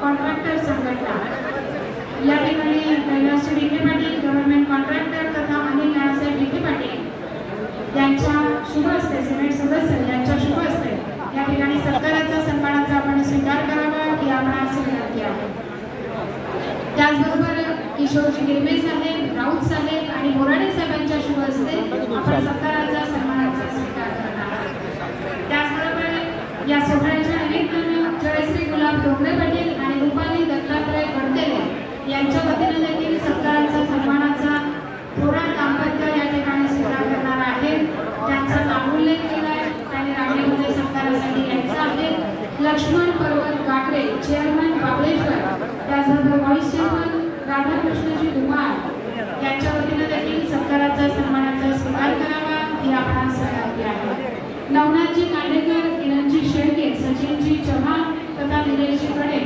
Contractor संघटना या ठिकाणी कैलास विखे पाटील गव्हर्नमेंट कॉन्ट्रॅक्टर तथा अनिल नानासाहेब विखे पाटील यांच्या शुभ हस्ते सिनेट सदस्य यांच्या शुभ हस्ते या ठिकाणी सत्काराचा सन्मानाचा आपण स्वीकार करावा ही आपणास विनंती आहे। त्याचबरोबर किशोरजी गिरमे साहेब, राऊत साहेब आणि मोराडे साहेबांच्या शुभ हस्ते आपण सत्काराचा सन्मानाचा स्वीकार करणार आहोत। त्याचबरोबर या सोहळ्याच्या निमित्तानं जयश्री गुलाब डोंगरे पाटील आणि रुपाली दत्तात्रय गडतेले यांच्या वतीने देखील सत्काराचा सन्मानाचा थोरात दाम्पत्य या ठिकाणी स्वीकार करणार आहेत। त्यांचा नामोल्लेख केला आहे, त्यांनी रांगेमध्ये सत्कारासाठी यायचं आहे। लक्ष्मण पर्वत गाठरे चेअरमन बाबळेश्वर, त्याचबरोबर व्हाईस चेअरमन राधाकृष्णजी धुमाळ यांच्या वतीने देखील सत्काराचा सन्मानाचा स्वीकार करावा ही आपणास विनंती आहे। नवनाथजी कांडेकर, किरणजी शेळके, सचिनजी चव्हाण तथा निलेशजी कडे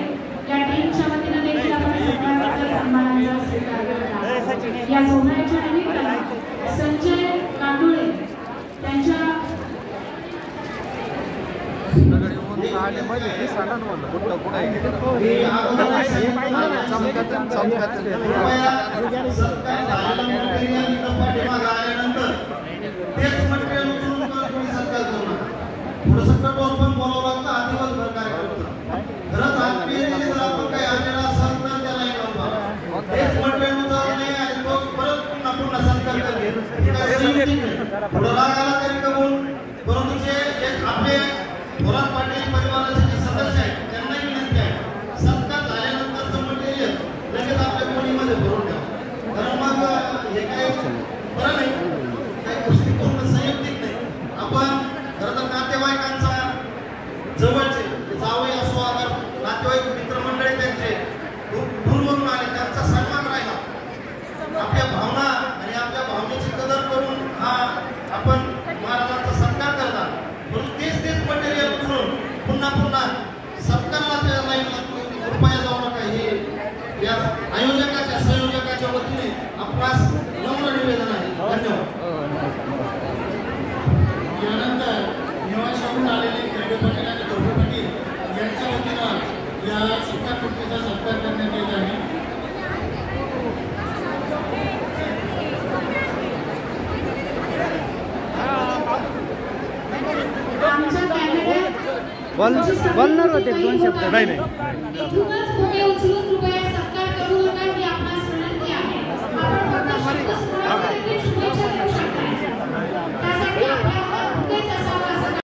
या टीमच्या वतीने देखील आपण सत्काराचा सन्मानाचा स्वीकार करणार आहोत। या सोहळ्याच्या निमित्ताने संजय कांडोळे त्यांच्या बोलणार होते दोन शब्द नाही नाही